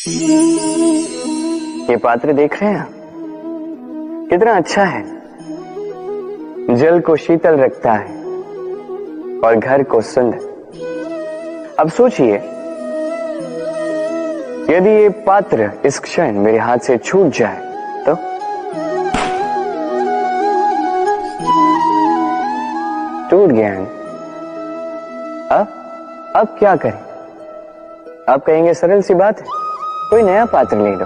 ये पात्र देख रहे हैं आप? कितना अच्छा है। जल को शीतल रखता है और घर को सुंदर। अब सोचिए, यदि ये पात्र इस क्षण मेरे हाथ से छूट जाए तो टूट गया है। अब क्या करें? आप कहेंगे सरल सी बात है, कोई नया पात्र ले लो,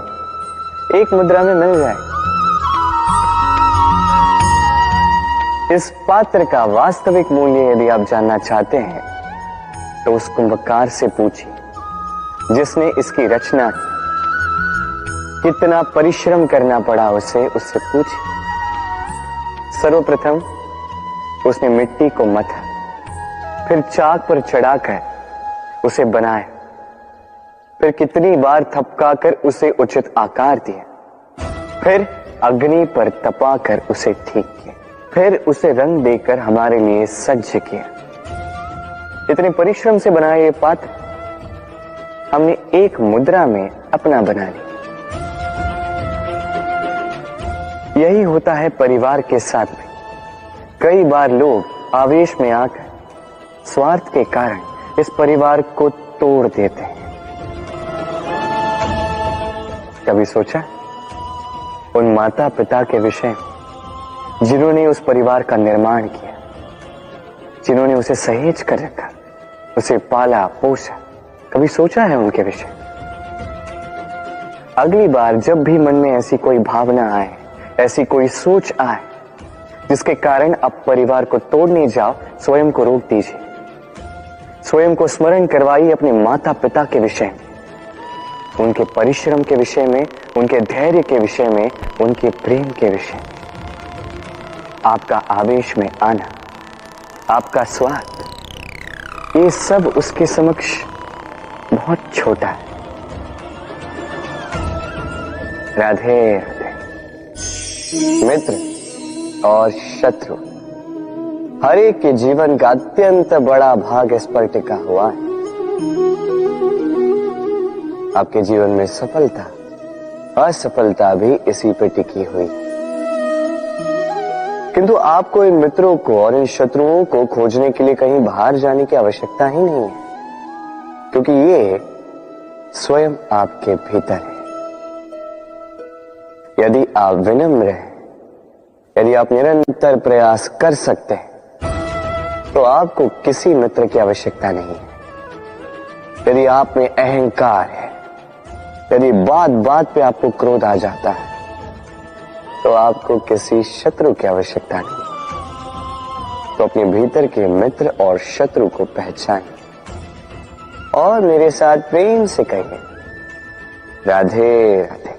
एक मुद्रा में मिल जाए। इस पात्र का वास्तविक मूल्य यदि आप जानना चाहते हैं तो उस कुंभकार से पूछिए जिसने इसकी रचना की। कितना परिश्रम करना पड़ा उसे, उससे पूछिए। सर्वप्रथम उसने मिट्टी को मथा, फिर चाक पर चढ़ाकर उसे बनाया, फिर कितनी बार थपकाकर उसे उचित आकार दिया, फिर अग्नि पर तपाकर उसे ठीक किया, फिर उसे रंग देकर हमारे लिए सज्ज किया। इतने परिश्रम से बनाया ये पात्र हमने एक मुद्रा में अपना बना लिया। यही होता है परिवार के साथ में। कई बार लोग आवेश में आकर स्वार्थ के कारण इस परिवार को तोड़ देते हैं। कभी सोचा उन माता पिता के विषय में जिन्होंने उस परिवार का निर्माण किया, जिन्होंने उसे सहेज कर रखा, उसे पाला पोसा? कभी सोचा है उनके विषय? अगली बार जब भी मन में ऐसी कोई भावना आए, ऐसी कोई सोच आए जिसके कारण आप परिवार को तोड़ने जाओ, स्वयं को रोक दीजिए। स्वयं को स्मरण करवाइए अपने माता पिता के विषय में, उनके परिश्रम के विषय में, उनके धैर्य के विषय में, उनके प्रेम के विषय में। आपका आवेश में आना, आपका स्वार्थ, ये सब उसके समक्ष बहुत छोटा है। राधे राधे। मित्र और शत्रु, हर एक के जीवन का अत्यंत बड़ा भाग इस पर टिका हुआ है। आपके जीवन में सफलता, असफलता भी इसी पे टिकी हुई है। किंतु आपको इन मित्रों को और इन शत्रुओं को खोजने के लिए कहीं बाहर जाने की आवश्यकता ही नहीं है, क्योंकि ये स्वयं आपके भीतर है। यदि आप विनम्र हैं, यदि आप निरंतर प्रयास कर सकते हैं, तो आपको किसी मित्र की आवश्यकता नहीं है। यदि आप में अहंकार है, यदि बात बात पे आपको क्रोध आ जाता है, तो आपको किसी शत्रु की आवश्यकता नहीं। तो अपने भीतर के मित्र और शत्रु को पहचानिए और मेरे साथ प्रेम से कहिए, राधे राधे।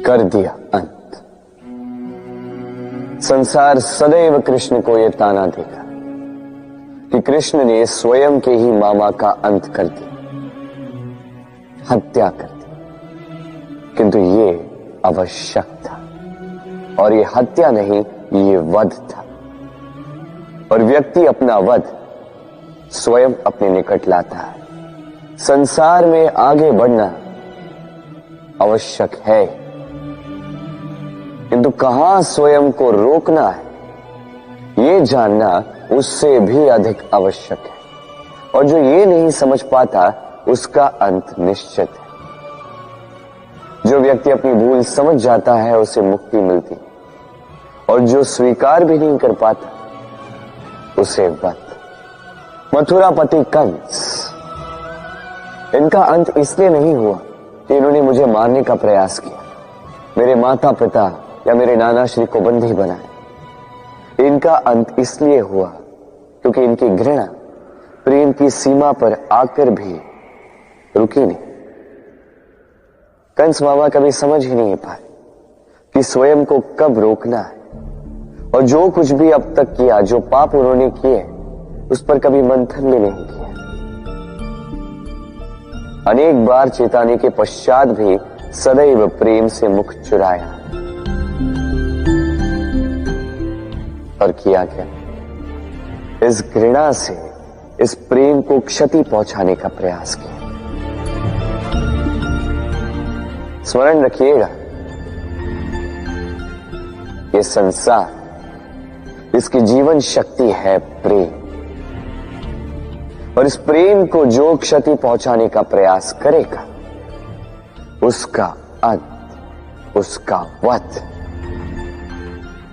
कर दिया अंत। संसार सदैव कृष्ण को यह ताना देगा कि कृष्ण ने स्वयं के ही मामा का अंत कर दिया, हत्या कर दी। किंतु ये आवश्यक था, और ये हत्या नहीं, ये वध था। और व्यक्ति अपना वध स्वयं अपने निकट लाता है। संसार में आगे बढ़ना आवश्यक है, किंतु कहां स्वयं को रोकना है, ये जानना उससे भी अधिक आवश्यक है। और जो ये नहीं समझ पाता, उसका अंत निश्चित है। जो व्यक्ति अपनी भूल समझ जाता है, उसे मुक्ति मिलती है, और जो स्वीकार भी नहीं कर पाता, उसे वध। मथुरापति कंस, इनका अंत इसलिए नहीं हुआ कि इन्होंने मुझे मारने का प्रयास किया, मेरे माता पिता या मेरे नाना श्री को बंदी बनाया। इनका अंत इसलिए हुआ क्योंकि इनकी घृणा प्रेम की सीमा पर आकर भी रुकी नहीं। कंस मामा कभी समझ ही नहीं पाए कि स्वयं को कब रोकना है, और जो कुछ भी अब तक किया, जो पाप उन्होंने किए, उस पर कभी मंथन भी नहीं किया। अनेक बार चेताने के पश्चात भी सदैव प्रेम से मुख चुराया। और किया क्या? इस घृणा से इस प्रेम को क्षति पहुंचाने का प्रयास किया। स्मरण रखिएगा, ये संसार, इसकी जीवन शक्ति है प्रेम, और इस प्रेम को जो क्षति पहुंचाने का प्रयास करेगा उसका अंत, उसका वध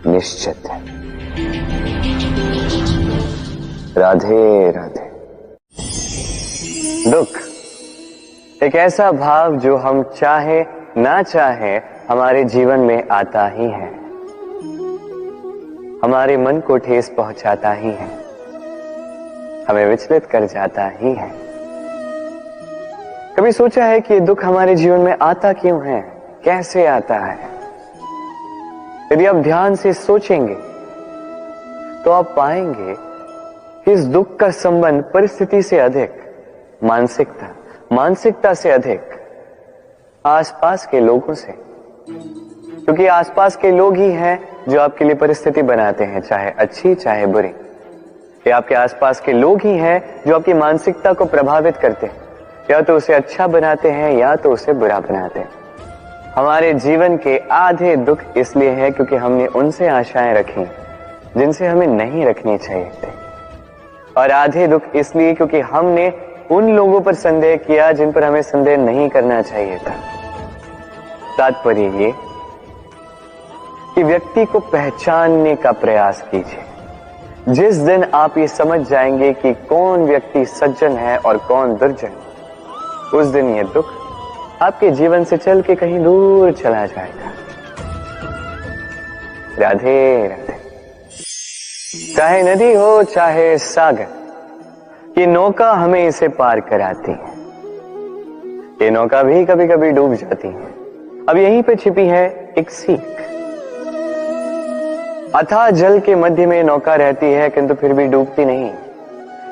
निश्चित है। राधे राधे। दुख एक ऐसा भाव जो हम चाहे ना चाहे हमारे जीवन में आता ही है, हमारे मन को ठेस पहुंचाता ही है, हमें विचलित कर जाता ही है। कभी सोचा है कि ये दुख हमारे जीवन में आता क्यों है, कैसे आता है? यदि आप ध्यान से सोचेंगे तो आप पाएंगे कि इस दुख का संबंध परिस्थिति से अधिक मानसिकता से अधिक आसपास के लोगों से, क्योंकि आसपास के लोग ही हैं जो आपके लिए परिस्थिति बनाते हैं, चाहे अच्छी चाहे बुरी। ये आपके आसपास के लोग ही हैं जो आपकी मानसिकता को प्रभावित करते हैं, या तो उसे अच्छा बनाते हैं या तो उसे बुरा बनाते हैं। हमारे जीवन के आधे दुख इसलिए है क्योंकि हमने उनसे आशाएं रखी जिनसे हमें नहीं रखनी चाहिए थी, और आधे दुख इसलिए क्योंकि हमने उन लोगों पर संदेह किया जिन पर हमें संदेह नहीं करना चाहिए था। तात्पर्य ये कि व्यक्ति को पहचानने का प्रयास कीजिए। जिस दिन आप ये समझ जाएंगे कि कौन व्यक्ति सज्जन है और कौन दुर्जन, उस दिन ये दुख आपके जीवन से चल के कहीं दूर चला जाएगा। राधे राधे। चाहे नदी हो चाहे सागर, ये नौका हमें इसे पार कराती है। ये नौका भी कभी कभी डूब जाती है। अब यहीं पे छिपी है एक सीख। अथाह जल के मध्य में नौका रहती है किंतु फिर भी डूबती नहीं।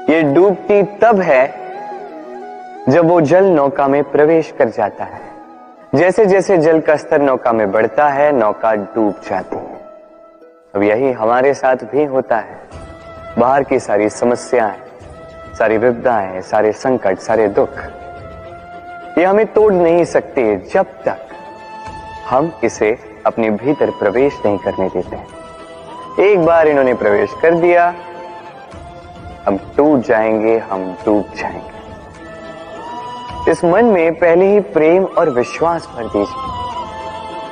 ये डूबती तब है जब वो जल नौका में प्रवेश कर जाता है। जैसे जैसे जल का स्तर नौका में बढ़ता है, नौका डूब जाती है। अब यही हमारे साथ भी होता है। बाहर की सारी समस्याएं, सारी विपदाएं, सारे संकट, सारे दुख, ये हमें तोड़ नहीं सकते जब तक हम इसे अपने भीतर प्रवेश नहीं करने देते हैं। एक बार इन्होंने प्रवेश कर दिया, हम टूट जाएंगे, हम डूब जाएंगे। इस मन में पहले ही प्रेम और विश्वास भर दीजिए।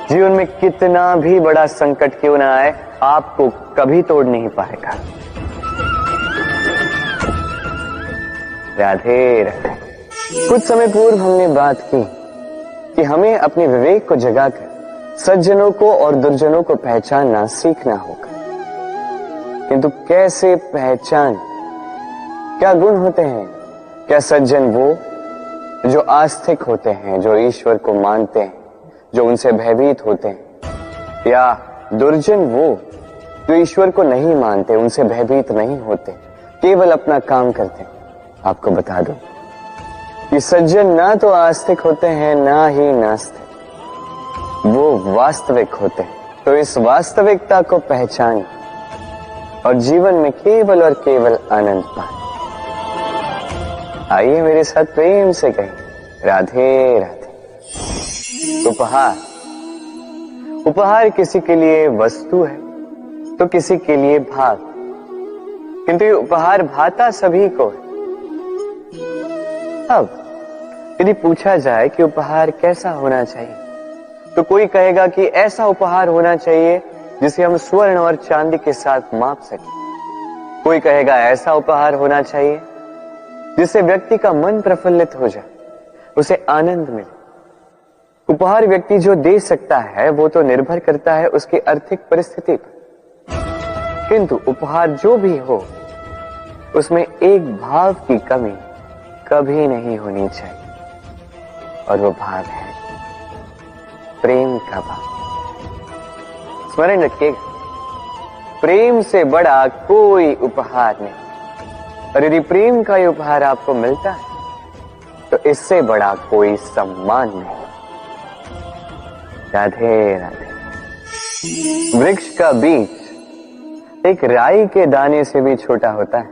जीवन में कितना भी बड़ा संकट क्यों ना आए, आपको कभी तोड़ नहीं पाएगा। राधे राधे। कुछ समय पूर्व हमने बात की कि हमें अपने विवेक को जगाकर सज्जनों को और दुर्जनों को पहचानना सीखना होगा। किंतु कैसे पहचान? क्या गुण होते हैं? क्या सज्जन वो जो आस्तिक होते हैं, जो ईश्वर को मानते हैं, जो उनसे भयभीत होते हैं, या दुर्जन वो जो ईश्वर को नहीं मानते, उनसे भयभीत नहीं होते, केवल अपना काम करते हैं? आपको बता दूं कि सज्जन ना तो आस्तिक होते हैं ना ही नास्तिक, वो वास्तविक होते हैं। तो इस वास्तविकता को पहचान और जीवन में केवल और केवल आनंद पाए। आइए मेरे साथ प्रेम से कहें राधे राधे। उपहार किसी के लिए वस्तु है तो किसी के लिए भाव, किंतु ये उपहार भाता सभी को है। अब यदि पूछा जाए कि उपहार कैसा होना चाहिए, तो कोई कहेगा कि ऐसा उपहार होना चाहिए जिसे हम स्वर्ण और चांदी के साथ माप सकें। कोई कहेगा ऐसा उपहार होना चाहिए जिससे व्यक्ति का मन प्रफुल्लित हो जाए, उसे आनंद मिले। उपहार व्यक्ति जो दे सकता है वो तो निर्भर करता है उसकी आर्थिक परिस्थिति पर, किंतु उपहार जो भी हो उसमें एक भाव की कमी कभी नहीं होनी चाहिए, और वो भाव है प्रेम का भाव। स्मरण रखिएगा, प्रेम से बड़ा कोई उपहार नहीं, और यदि प्रेम का ये उपहार आपको मिलता है तो इससे बड़ा कोई सम्मान नहीं। राधे राधे। वृक्ष का बीज एक राई के दाने से भी छोटा होता है,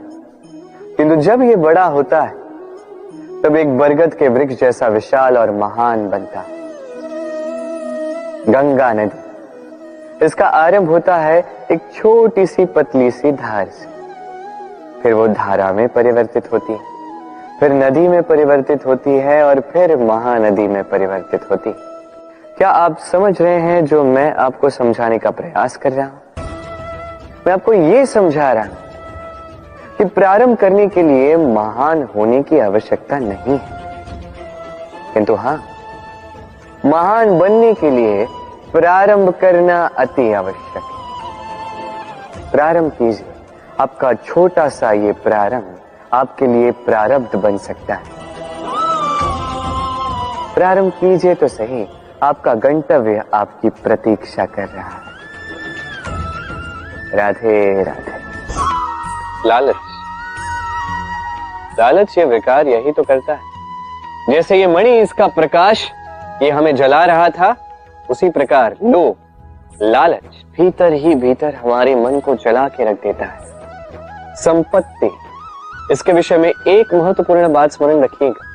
किंतु जब ये बड़ा होता है तब एक बरगद के वृक्ष जैसा विशाल और महान बनता है। गंगा नदी, इसका आरंभ होता है एक छोटी सी पतली सी धार से, फिर वो धारा में परिवर्तित होती है, फिर नदी में परिवर्तित होती है और फिर महानदी में परिवर्तित होती है। क्या आप समझ रहे हैं जो मैं आपको समझाने का प्रयास कर रहा हूं? मैं आपको यह समझा रहा हूं कि प्रारंभ करने के लिए महान होने की आवश्यकता नहीं है, किंतु हां, महान बनने के लिए प्रारंभ करना अति आवश्यक है। प्रारंभ कीजिए। आपका छोटा सा ये प्रारंभ आपके लिए प्रारब्ध बन सकता है। प्रारंभ कीजिए तो सही, आपका गंतव्य आपकी प्रतीक्षा कर रहा है। राधे राधे। लालच, लालच ये विकार यही तो करता है। जैसे ये मणि, इसका प्रकाश ये हमें जला रहा था, उसी प्रकार लोभ, लालच भीतर ही भीतर हमारे मन को जला के रख देता है। संपत्ति, इसके विषय में एक महत्वपूर्ण बात स्मरण रखिएगा।